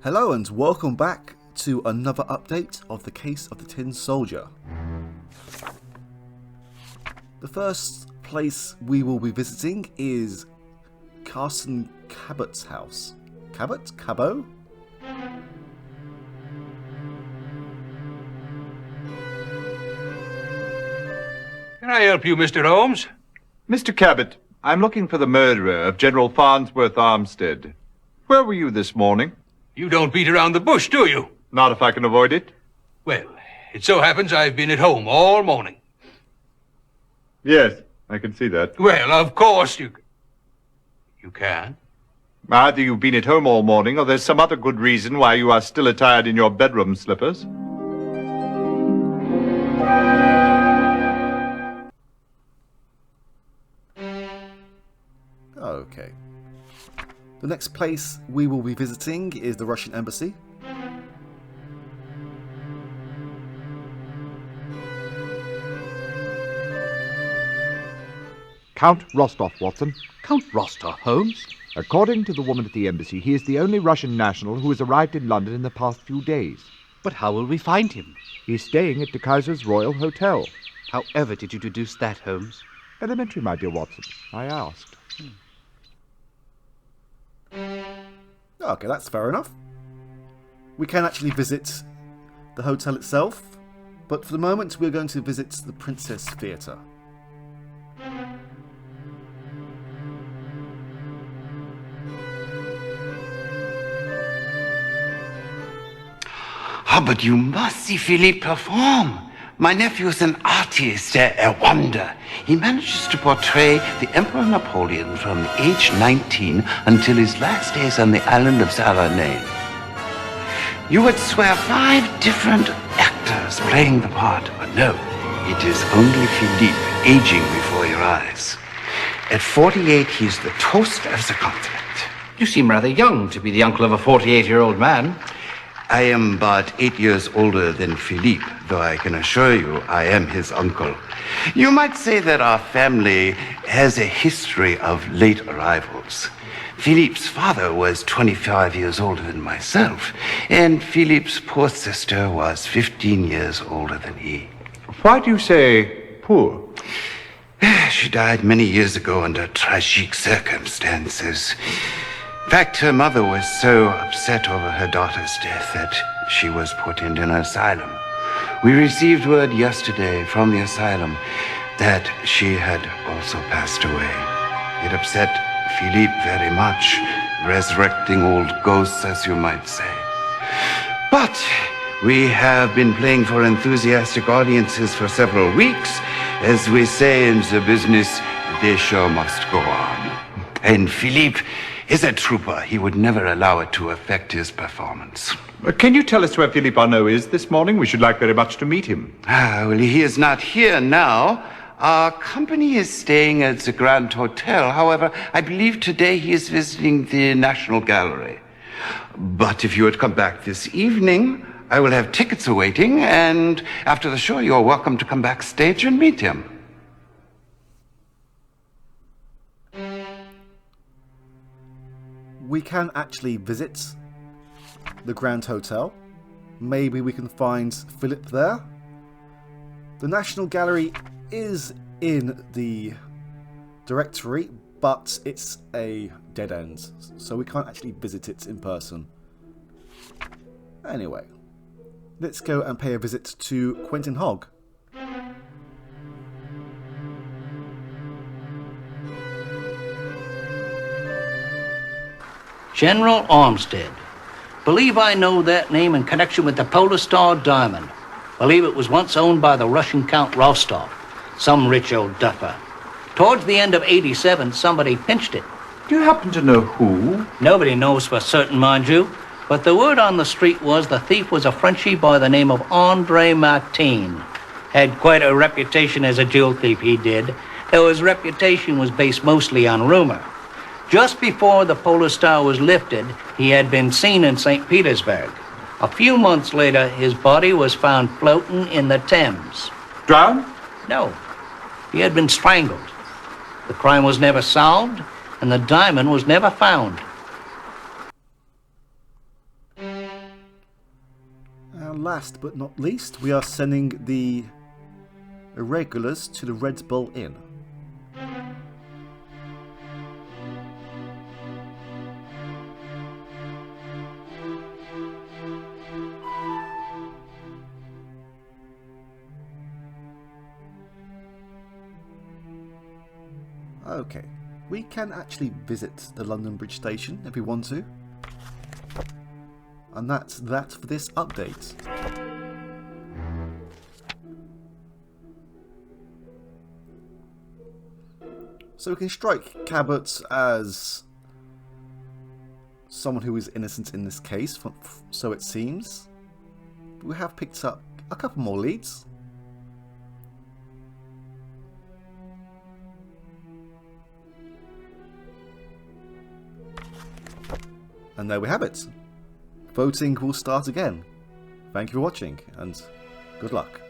Hello and welcome back to another update of the case of the Tin Soldier. The first place we will be visiting is Carson Cabot's house. Cabot? Cabot? Can I help you, Mr. Holmes? Mr. Cabot, I'm looking for the murderer of General Farnsworth Armstead. Where were you this morning? You don't beat around the bush, do you? Not if I can avoid it. Well, it so happens I've been at home all morning. Yes, I can see that. Well, of course you can. Either you've been at home all morning, or there's some other good reason why you are still attired in your bedroom slippers. Okay. The next place we will be visiting is the Russian Embassy. Count Rostov, Watson. Count Rostov, Holmes? According to the woman at the embassy, he is the only Russian national who has arrived in London in the past few days. But how will we find him? He's staying at De Kaiser's Royal Hotel. However did you deduce that, Holmes? Elementary, my dear Watson. I asked. Okay, that's fair enough. We can actually visit the hotel itself, but for the moment we're going to visit the Princess Theatre. But you must see Philippe perform. My nephew's an artist, a wonder. He manages to portray the Emperor Napoleon from age 19 until his last days on the island of Savarne. You would swear 5 different actors playing the part, but no, it is only Philippe aging before your eyes. At 48, he's the toast of the continent. You seem rather young to be the uncle of a 48-year-old man. I am but 8 years older than Philippe, though I can assure you I am his uncle. You might say that our family has a history of late arrivals. Philippe's father was 25 years older than myself, and Philippe's poor sister was 15 years older than he. Why do you say poor? She died many years ago under tragic circumstances. In fact, her mother was so upset over her daughter's death that she was put into an asylum. We received word yesterday from the asylum that she had also passed away. It upset Philippe very much, resurrecting old ghosts, as you might say. But we have been playing for enthusiastic audiences for several weeks. As we say in the business, the show must go on. And Philippe is a trooper. He would never allow it to affect his performance. Can you tell us where Philippe Arnaud is this morning? We should like very much to meet him. Well, he is not here now. Our company is staying at the Grand Hotel. However, I believe today he is visiting the National Gallery. But if you would come back this evening, I will have tickets awaiting, and after the show, you're welcome to come backstage and meet him. We can actually visit the Grand Hotel. Maybe we can find Philip there. The National Gallery is in the directory, but it's a dead end, so we can't actually visit it in person. Anyway, let's go and pay a visit to Quentin Hogg. General Armstead. Believe I know that name in connection with the Polar Star Diamond. Believe it was once owned by the Russian Count Rostov, some rich old duffer. Towards the end of '87, somebody pinched it. Do you happen to know who? Nobody knows for certain, mind you, but the word on the street was the thief was a Frenchie by the name of André Martin. Had quite a reputation as a jewel thief, he did, though his reputation was based mostly on rumor. Just before the Polar Star was lifted, he had been seen in St. Petersburg. A few months later, his body was found floating in the Thames. Drowned? No, he had been strangled. The crime was never solved, and the diamond was never found. Now last but not least, we are sending the irregulars to the Red Bull Inn. Okay, we can actually visit the London Bridge Station if we want to. And that's that for this update. So we can strike Cabot as someone who is innocent in this case, so it seems. We have picked up a couple more leads. And there we have it. Voting will start again. Thank you for watching, and good luck.